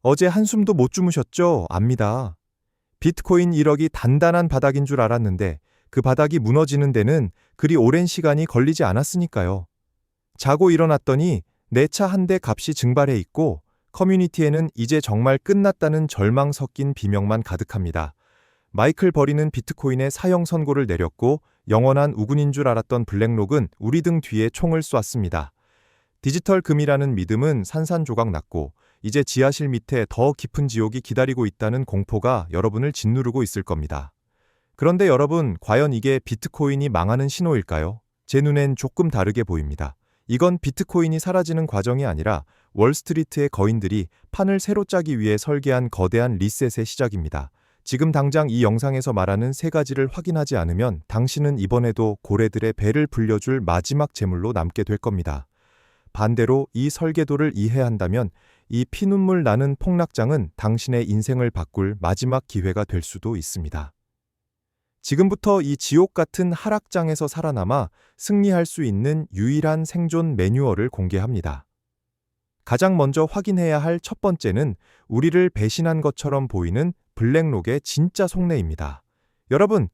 어제 한숨도 못 주무셨죠? 압니다. 비트코인 1억이 단단한 바닥인 줄 알았는데 그 바닥이 무너지는 데는 그리 오랜 시간이 걸리지 않았으니까요. 자고 일어났더니 내 차 한 대 값이 증발해 있고 커뮤니티에는 이제 정말 끝났다는 절망 섞인 비명만 가득합니다. 마이클 버리는 비트코인의 사형 선고를 내렸고 영원한 우군인 줄 알았던 블랙록은 우리 등 뒤에 총을 쐈습니다. 디지털 금이라는 믿음은 산산조각 났고 이제 지하실 밑에 더 깊은 지옥이 기다리고 있다는 공포가 여러분을 짓누르고 있을 겁니다. 그런데 여러분, 과연 이게 비트코인이 망하는 신호일까요? 제 눈엔 조금 다르게 보입니다. 이건 비트코인이 사라지는 과정이 아니라 월스트리트의 거인들이 판을 새로 짜기 위해 설계한 거대한 리셋의 시작입니다. 지금 당장 이 영상에서 말하는 세 가지를 확인하지 않으면 당신은 이번에도 고래들의 배를 불려줄 마지막 제물로 남게 될 겁니다. 반대로 이 설계도를 이해한다면 이 피눈물 나는 폭락장은 당신의 인생을 바꿀 마지막 기회가 될 수도 있습니다. 지금부터 이 지옥 같은 하락장에서 살아남아 승리할 수 있는 유일한 생존 매뉴얼을 공개합니다. 가장 먼저 확인해야 할 첫 번째는 우리를 배신한 것처럼 보이는 블랙록의 진짜 속내입니다. 여러분,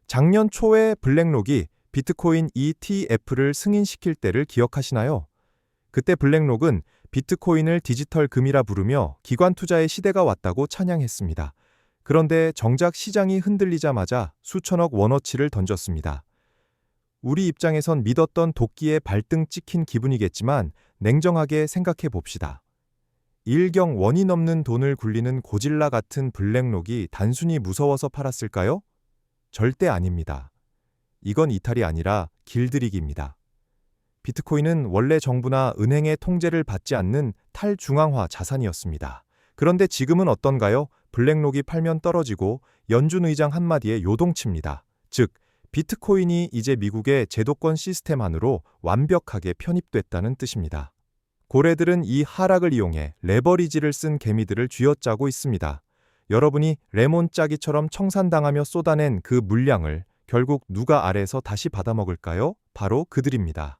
작년 초에 블랙록이 비트코인 ETF를 승인시킬 때를 기억하시나요? 그때 블랙록은 비트코인을 디지털 금이라 부르며 기관 투자의 시대가 왔다고 찬양했습니다. 그런데 정작 시장이 흔들리자마자 수천억 원어치를 던졌습니다. 우리 입장에선 믿었던 도끼에 발등 찍힌 기분이겠지만 냉정하게 생각해 봅시다. 일경 원이 넘는 돈을 굴리는 고질라 같은 블랙록이 단순히 무서워서 팔았을까요? 절대 아닙니다. 이건 이탈이 아니라 길들이기입니다. 비트코인은 원래 정부나 은행의 통제를 받지 않는 탈중앙화 자산이었습니다. 그런데 지금은 어떤가요? 블랙록이 팔면 떨어지고 연준 의장 한마디에 요동칩니다. 즉, 비트코인이 이제 미국의 제도권 시스템 안으로 완벽하게 편입됐다는 뜻입니다. 고래들은 이 하락을 이용해 레버리지를 쓴 개미들을 쥐어짜고 있습니다. 여러분이 레몬 짜기처럼 청산당하며 쏟아낸 그 물량을 결국 누가 아래에서 다시 받아먹을까요? 바로 그들입니다.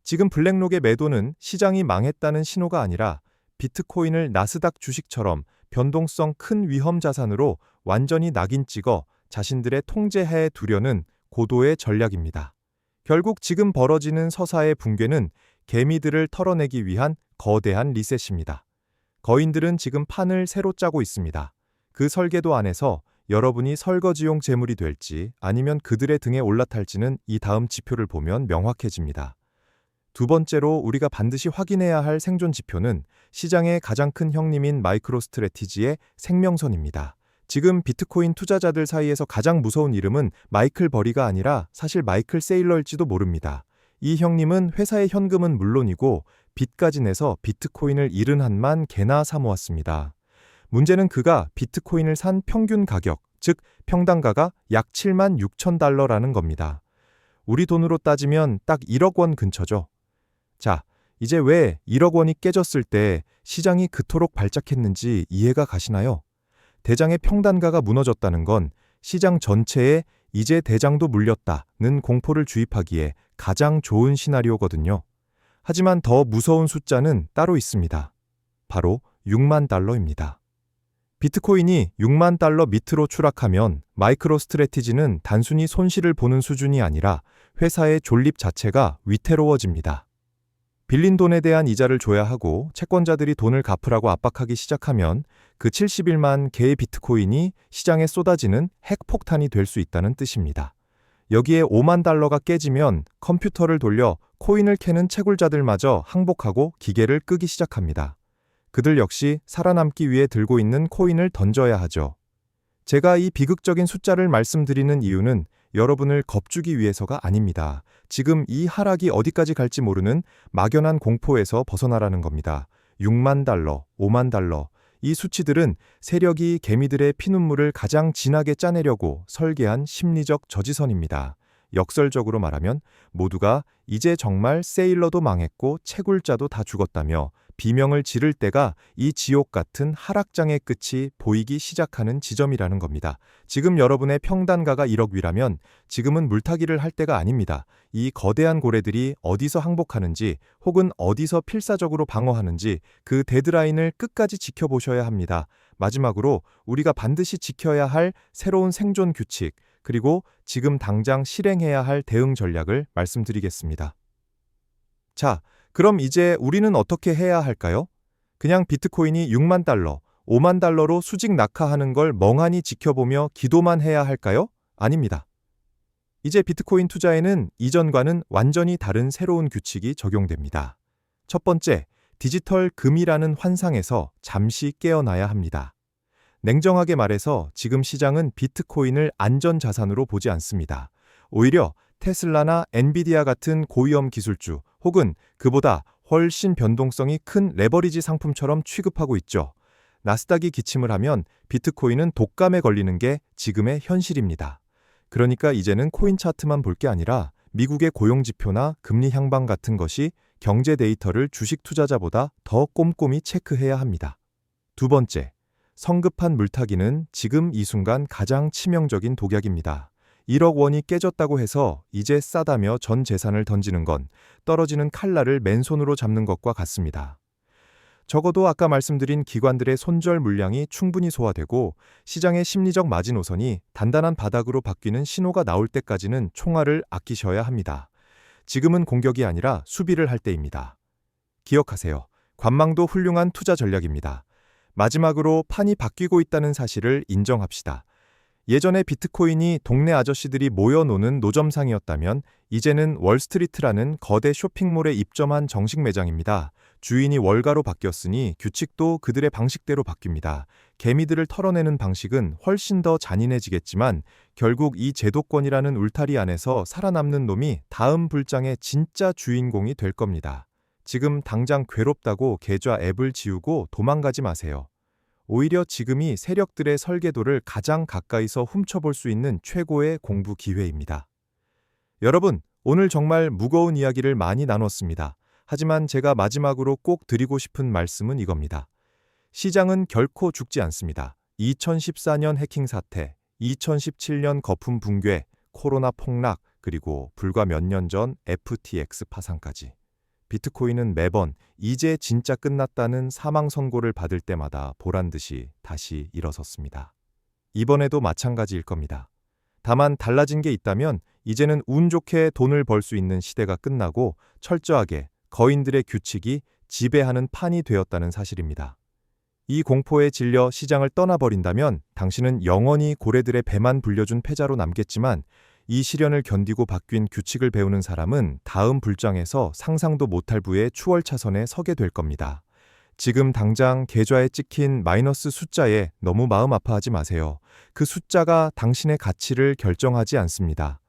지금 블랙록의 매도는 시장이 망했다는 신호가 아니라 비트코인을 나스닥 주식처럼 변동성 큰 위험 자산으로 완전히 낙인 찍어 자신들의 통제하에 두려는 고도의 전략입니다. 결국 지금 벌어지는 서사의 붕괴는 개미들을 털어내기 위한 거대한 리셋입니다. 거인들은 지금 판을 새로 짜고 있습니다. 그 설계도 안에서 여러분이 설거지용 재물이 될지 아니면 그들의 등에 올라탈지는 이 다음 지표를 보면 명확해집니다. 두 번째로 우리가 반드시 확인해야 할 생존 지표는 시장의 가장 큰 형님인 마이크로스트래티지의 생명선입니다. 지금 비트코인 투자자들 사이에서 가장 무서운 이름은 마이클 버리가 아니라 사실 마이클 세일러일지도 모릅니다. 이 형님은 회사의 현금은 물론이고 빚까지 내서 비트코인을 71만 개나 사모았습니다. 문제는 그가 비트코인을 산 평균 가격, 즉 평당가가 약 7만 6천 달러라는 겁니다. 우리 돈으로 따지면 딱 1억 원 근처죠. 자, 이제 왜 1억 원이 깨졌을 때 시장이 그토록 발작했는지 이해가 가시나요? 대장의 평단가가 무너졌다는 건 시장 전체에 이제 대장도 물렸다는 공포를 주입하기에 가장 좋은 시나리오거든요. 하지만 더 무서운 숫자는 따로 있습니다. 바로 6만 달러입니다. 비트코인이 6만 달러 밑으로 추락하면 마이크로스트래티지는 단순히 손실을 보는 수준이 아니라 회사의 존립 자체가 위태로워집니다. 빌린 돈에 대한 이자를 줘야 하고 채권자들이 돈을 갚으라고 압박하기 시작하면 그 71만 개의 비트코인이 시장에 쏟아지는 핵폭탄이 될 수 있다는 뜻입니다. 여기에 5만 달러가 깨지면 컴퓨터를 돌려 코인을 캐는 채굴자들마저 항복하고 기계를 끄기 시작합니다. 그들 역시 살아남기 위해 들고 있는 코인을 던져야 하죠. 제가 이 비극적인 숫자를 말씀드리는 이유는 여러분을 겁주기 위해서가 아닙니다. 지금 이 하락이 어디까지 갈지 모르는 막연한 공포에서 벗어나라는 겁니다. 6만 달러, 5만 달러. 이 수치들은 세력이 개미들의 피눈물을 가장 진하게 짜내려고 설계한 심리적 저지선입니다. 역설적으로 말하면 모두가 이제 정말 세일러도 망했고 채굴자도 다 죽었다며 비명을 지를 때가 이 지옥 같은 하락장의 끝이 보이기 시작하는 지점이라는 겁니다. 지금 여러분의 평단가가 1억 위라면 지금은 물타기를 할 때가 아닙니다. 이 거대한 고래들이 어디서 항복하는지 혹은 어디서 필사적으로 방어하는지 그 데드라인을 끝까지 지켜보셔야 합니다. 마지막으로 우리가 반드시 지켜야 할 새로운 생존 규칙, 그리고 지금 당장 실행해야 할 대응 전략을 말씀드리겠습니다. 자, 그럼 이제 우리는 어떻게 해야 할까요? 그냥 비트코인이 6만 달러, 5만 달러로 수직 낙하하는 걸 멍하니 지켜보며 기도만 해야 할까요? 아닙니다. 이제 비트코인 투자에는 이전과는 완전히 다른 새로운 규칙이 적용됩니다. 첫 번째, 디지털 금이라는 환상에서 잠시 깨어나야 합니다. 냉정하게 말해서 지금 시장은 비트코인을 안전자산으로 보지 않습니다. 오히려 테슬라나 엔비디아 같은 고위험 기술주 혹은 그보다 훨씬 변동성이 큰 레버리지 상품처럼 취급하고 있죠. 나스닥이 기침을 하면 비트코인은 독감에 걸리는 게 지금의 현실입니다. 그러니까 이제는 코인 차트만 볼 게 아니라 미국의 고용지표나 금리 향방 같은 것이 경제 데이터를 주식 투자자보다 더 꼼꼼히 체크해야 합니다. 두 번째, 성급한 물타기는 지금 이 순간 가장 치명적인 독약입니다. 1억 원이 깨졌다고 해서 이제 싸다며 전 재산을 던지는 건 떨어지는 칼날을 맨손으로 잡는 것과 같습니다. 적어도 아까 말씀드린 기관들의 손절 물량이 충분히 소화되고 시장의 심리적 마지노선이 단단한 바닥으로 바뀌는 신호가 나올 때까지는 총알을 아끼셔야 합니다. 지금은 공격이 아니라 수비를 할 때입니다. 기억하세요. 관망도 훌륭한 투자 전략입니다. 마지막으로 판이 바뀌고 있다는 사실을 인정합시다. 예전에 비트코인이 동네 아저씨들이 모여 노는 노점상이었다면 이제는 월스트리트라는 거대 쇼핑몰에 입점한 정식 매장입니다. 주인이 월가로 바뀌었으니 규칙도 그들의 방식대로 바뀝니다. 개미들을 털어내는 방식은 훨씬 더 잔인해지겠지만 결국 이 제도권이라는 울타리 안에서 살아남는 놈이 다음 불장의 진짜 주인공이 될 겁니다. 지금 당장 괴롭다고 계좌 앱을 지우고 도망가지 마세요. 오히려 지금이 세력들의 설계도를 가장 가까이서 훔쳐볼 수 있는 최고의 공부 기회입니다. 여러분, 오늘 정말 무거운 이야기를 많이 나눴습니다. 하지만 제가 마지막으로 꼭 드리고 싶은 말씀은 이겁니다. 시장은 결코 죽지 않습니다. 2014년 해킹 사태, 2017년 거품 붕괴, 코로나 폭락, 그리고 불과 몇 년 전 FTX 파산까지. 비트코인은 매번 이제 진짜 끝났다는 사망 선고를 받을 때마다 보란듯이 다시 일어섰습니다. 이번에도 마찬가지일 겁니다. 다만 달라진 게 있다면 이제는 운 좋게 돈을 벌 수 있는 시대가 끝나고 철저하게 거인들의 규칙이 지배하는 판이 되었다는 사실입니다. 이 공포에 질려 시장을 떠나버린다면 당신은 영원히 고래들의 배만 불려준 패자로 남겠지만 이 시련을 견디고 바뀐 규칙을 배우는 사람은 다음 불장에서 상상도 못할 부의 추월차선에 서게 될 겁니다. 지금 당장 계좌에 찍힌 마이너스 숫자에 너무 마음 아파하지 마세요. 그 숫자가 당신의 가치를 결정하지 않습니다.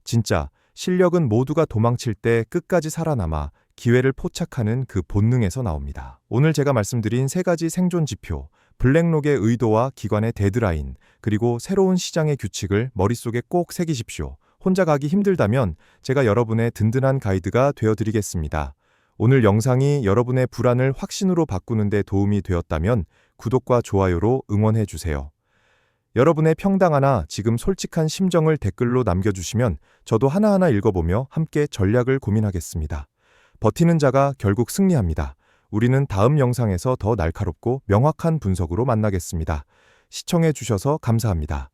진짜 실력은 모두가 도망칠 때 끝까지 살아남아 기회를 포착하는 그 본능에서 나옵니다. 오늘 제가 말씀드린 3가지 생존 지표, 블랙록의 의도와 기관의 데드라인, 그리고 새로운 시장의 규칙을 머릿속에 꼭 새기십시오. 혼자 가기 힘들다면 제가 여러분의 든든한 가이드가 되어드리겠습니다. 오늘 영상이 여러분의 불안을 확신으로 바꾸는 데 도움이 되었다면 구독과 좋아요로 응원해주세요. 여러분의 평당하나 지금 솔직한 심정을 댓글로 남겨주시면 저도 하나하나 읽어보며 함께 전략을 고민하겠습니다. 버티는 자가 결국 승리합니다. 우리는 다음 영상에서 더 날카롭고 명확한 분석으로 만나겠습니다. 시청해주셔서 감사합니다.